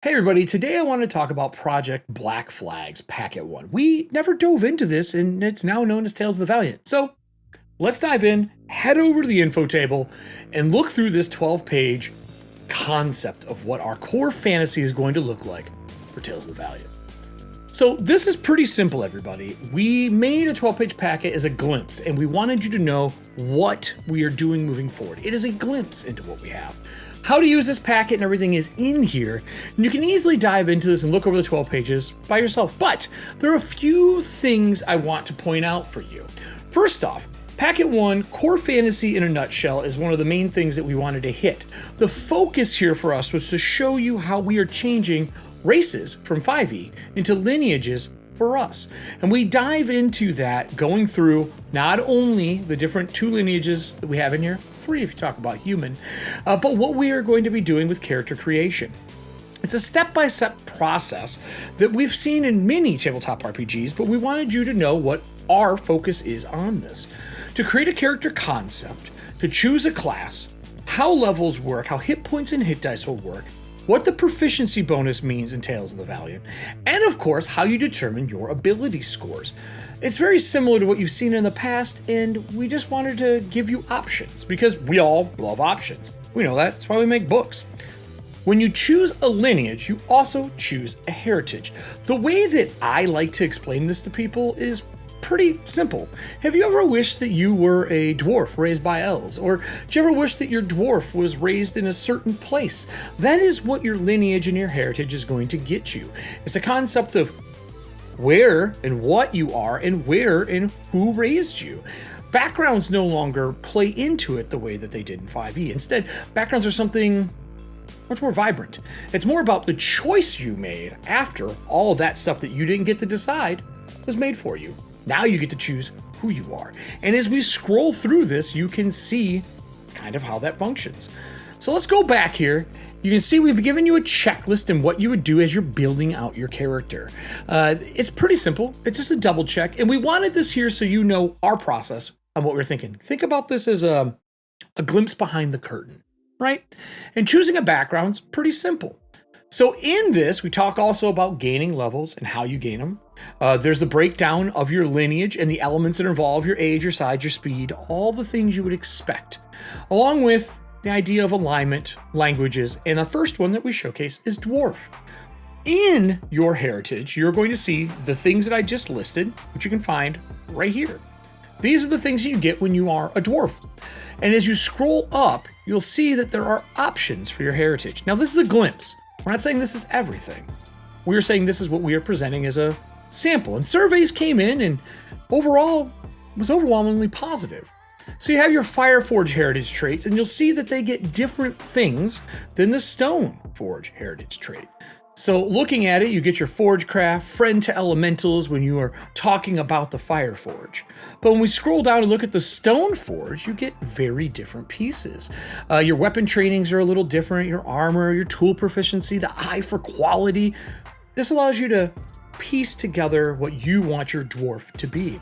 Hey everybody, today I want to talk about Project Black Flag's Packet 1. We never dove into this and it's now known as Tales of the Valiant. So let's dive in, head over to the info table, and look through this 12-page concept of what our core fantasy is going to look like for Tales of the Valiant. So this is pretty simple, everybody. We made a 12-page packet as a glimpse, and we wanted you to know what we are doing moving forward. It is a glimpse into what we have. How to use this packet and everything is in here, and you can easily dive into this and look over the 12 pages by yourself. But there are a few things I want to point out for you. First off, Packet 1, core fantasy in a nutshell, is one of the main things that we wanted to hit. The focus here for us was to show you how we are changing races from 5e into lineages for us. And we dive into that going through not only the different 2 lineages that we have in here, 3 if you talk about human, but what we are going to be doing with character creation. It's a step-by-step process that we've seen in many tabletop RPGs, but we wanted you to know what our focus is on this. To create a character concept, to choose a class, how levels work, how hit points and hit dice will work, what the proficiency bonus means in Tales of the Valiant, and of course, how you determine your ability scores. It's very similar to what you've seen in the past, and we just wanted to give you options, because we all love options. We know that, that's why we make books. When you choose a lineage, you also choose a heritage. The way that I like to explain this to people is pretty simple. Have you ever wished that you were a dwarf raised by elves? Or did you ever wish that your dwarf was raised in a certain place? That is what your lineage and your heritage is going to get you. It's a concept of where and what you are and where and who raised you. Backgrounds no longer play into it the way that they did in 5e. Instead, backgrounds are something much more vibrant. It's more about the choice you made after all of that stuff that you didn't get to decide was made for you. Now you get to choose who you are. And as we scroll through this, you can see kind of how that functions. So let's go back here. You can see we've given you a checklist and what you would do as you're building out your character. It's pretty simple. It's just a double check. And we wanted this here so you know our process on what we're thinking. Think about this as a glimpse behind the curtain, right? And choosing a background's pretty simple. So in this, we talk also about gaining levels and how you gain them. There's the breakdown of your lineage and the elements that involve your age, your size, your speed, all the things you would expect, along with the idea of alignment, languages, and the first one that we showcase is dwarf. In your heritage, you're going to see the things that I just listed, which you can find right here. These are the things that you get when you are a dwarf. And as you scroll up, you'll see that there are options for your heritage. Now, this is a glimpse. We're not saying this is everything. We're saying this is what we are presenting as a sample. And surveys came in and overall was overwhelmingly positive. So you have your Fireforge heritage traits, and you'll see that they get different things than the Stoneforge heritage trait. So looking at it, you get your Forgecraft, friend to elementals when you are talking about the Fireforge. But when we scroll down and look at the Stoneforge, you get very different pieces. Your weapon trainings are a little different, your armor, your tool proficiency, the eye for quality. This allows you to piece together what you want your dwarf to be.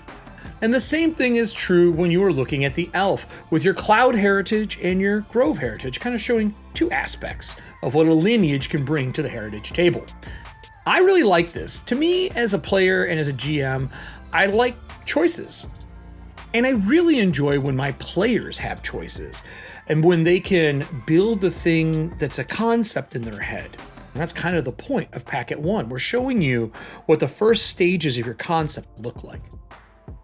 And the same thing is true when you are looking at the elf with your cloud heritage and your grove heritage, kind of showing 2 aspects of what a lineage can bring to the heritage table. I really like this. To me, as a player and as a GM, I like choices. And I really enjoy when my players have choices and when they can build the thing that's a concept in their head. And that's kind of the point of Packet 1. We're showing you what the first stages of your concept look like.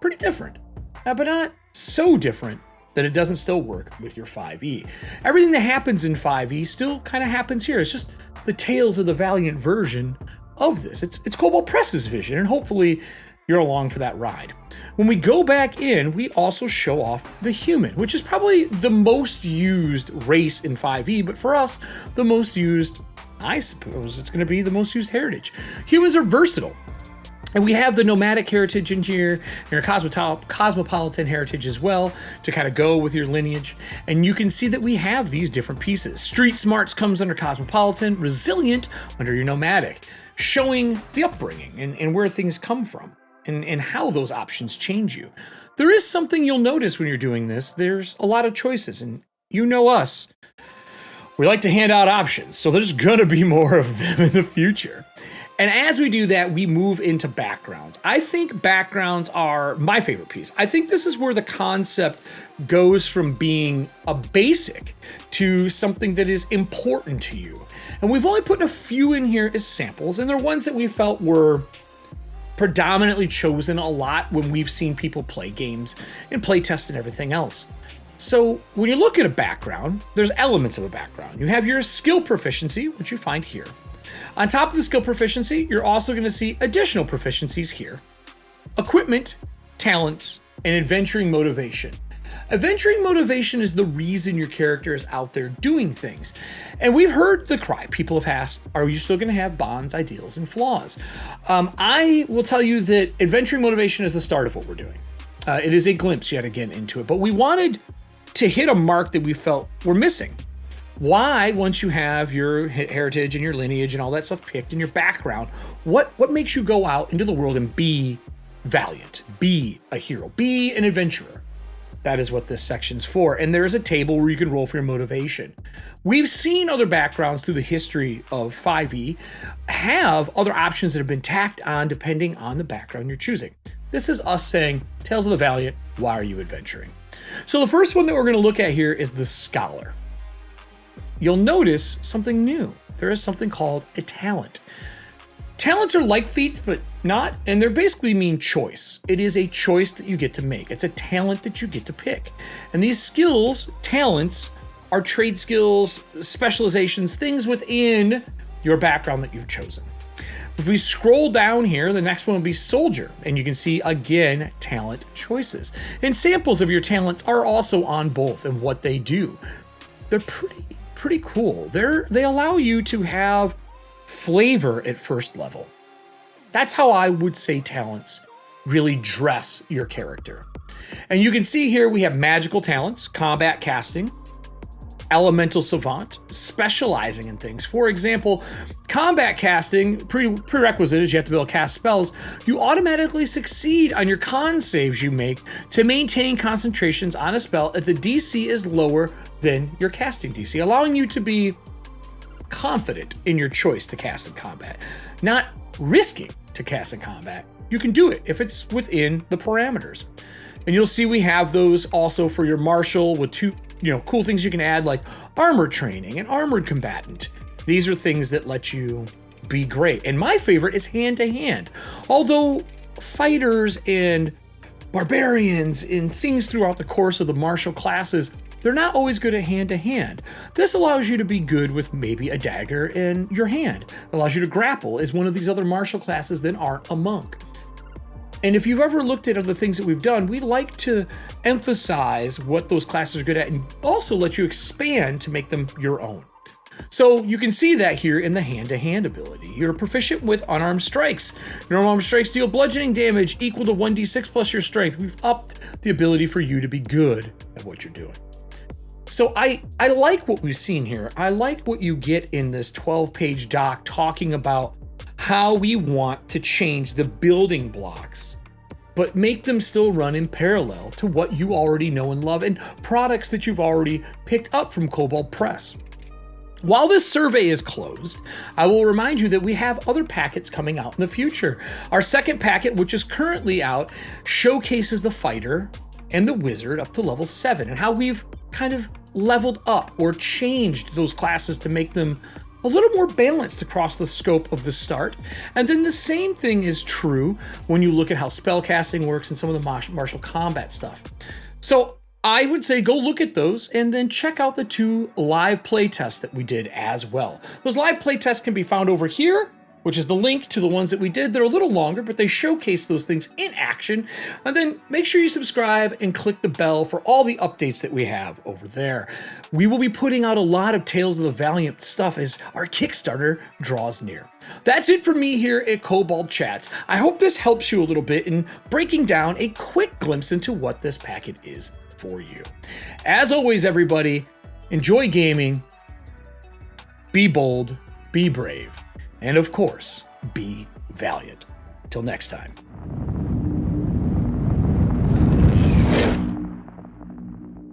Pretty different, but not so different that it doesn't still work with your 5e. Everything that happens in 5e still kind of happens here. It's just the Tales of the Valiant version of this. It's Kobold Press's vision, and hopefully you're along for that ride. When we go back in, we also show off the human, which is probably the most used race in 5e, but for us, the most used, I suppose it's going to be the most used heritage. Humans are versatile. And we have the nomadic heritage in here, and your cosmopolitan heritage as well, to kind of go with your lineage. And you can see that we have these different pieces. Street smarts comes under cosmopolitan, resilient under your nomadic, showing the upbringing and where things come from and how those options change you. There is something you'll notice when you're doing this. There's a lot of choices, and you know us. we like to hand out options, so there's gonna be more of them in the future. And as we do that, we move into backgrounds. I think backgrounds are my favorite piece. I think this is where the concept goes from being a basic to something that is important to you. And we've only put a few in here as samples, and they're ones that we felt were predominantly chosen a lot when we've seen people play games and playtest and everything else. So when you look at a background, there's elements of a background. You have your skill proficiency, which you find here. On top of the skill proficiency, you're also going to see additional proficiencies here. Equipment, talents, and adventuring motivation. Adventuring motivation is the reason your character is out there doing things. And we've heard the cry. People have asked, are you still going to have bonds, ideals, and flaws? I will tell you that adventuring motivation is the start of what we're doing. It is a glimpse yet again into it, but we wanted to hit a mark that we felt were missing. Why, once you have your heritage and your lineage and all that stuff picked in your background, what makes you go out into the world and be valiant, be a hero, be an adventurer? That is what this section's for. And there's a table where you can roll for your motivation. We've seen other backgrounds through the history of 5e have other options that have been tacked on depending on the background you're choosing. This is us saying, Tales of the Valiant, why are you adventuring? So the first one that we're going to look at here is the Scholar. You'll notice something new. There is something called a talent. Talents are like feats, but not, and they're basically mean choice. It is a choice that you get to make. It's a talent that you get to pick. And these skills, talents, are trade skills, specializations, things within your background that you've chosen. If we scroll down here, the next one will be Soldier, and you can see, again, talent choices. And samples of your talents are also on both and what they do. They're pretty cool. They allow you to have flavor at first level. That's how I would say talents really dress your character. And you can see here we have magical talents, combat casting, elemental savant, specializing in things. For example, combat casting, prerequisite is you have to be able to cast spells. You automatically succeed on your con saves you make to maintain concentrations on a spell if the DC is lower than your casting DC, allowing you to be confident in your choice to cast in combat, not risking to cast in combat. You can do it if it's within the parameters. And you'll see we have those also for your martial with two, cool things you can add like armor training and armored combatant. These are things that let you be great. And my favorite is hand to hand. Although fighters and barbarians and things throughout the course of the martial classes, they're not always good at hand to hand. This allows you to be good with maybe a dagger in your hand. It allows you to grapple as one of these other martial classes that aren't a monk. And if you've ever looked at other things that we've done, we like to emphasize what those classes are good at and also let you expand to make them your own. So you can see that here in the hand-to-hand ability. You're proficient with unarmed strikes. Your unarmed strikes deal bludgeoning damage equal to 1d6 plus your strength. We've upped the ability for you to be good at what you're doing. So I like what we've seen here. I like what you get in this 12-page doc talking about how we want to change the building blocks, but make them still run in parallel to what you already know and love and products that you've already picked up from Kobold Press. While this survey is closed, I will remind you that we have other packets coming out in the future. Our second packet, which is currently out, showcases the fighter and the wizard up to level 7 and how we've kind of leveled up or changed those classes to make them a little more balanced across the scope of the start. And then the same thing is true when you look at how spellcasting works and some of the martial combat stuff. So I would say go look at those and then check out the 2 live playtests that we did as well. Those live playtests can be found over here, which is the link to the ones that we did. They're a little longer, but they showcase those things in action. And then make sure you subscribe and click the bell for all the updates that we have over there. We will be putting out a lot of Tales of the Valiant stuff as our Kickstarter draws near. That's it for me here at Kobold Chats. I hope this helps you a little bit in breaking down a quick glimpse into what this packet is for you. As always, everybody, enjoy gaming, be bold, be brave, and of course, be valiant. Till next time.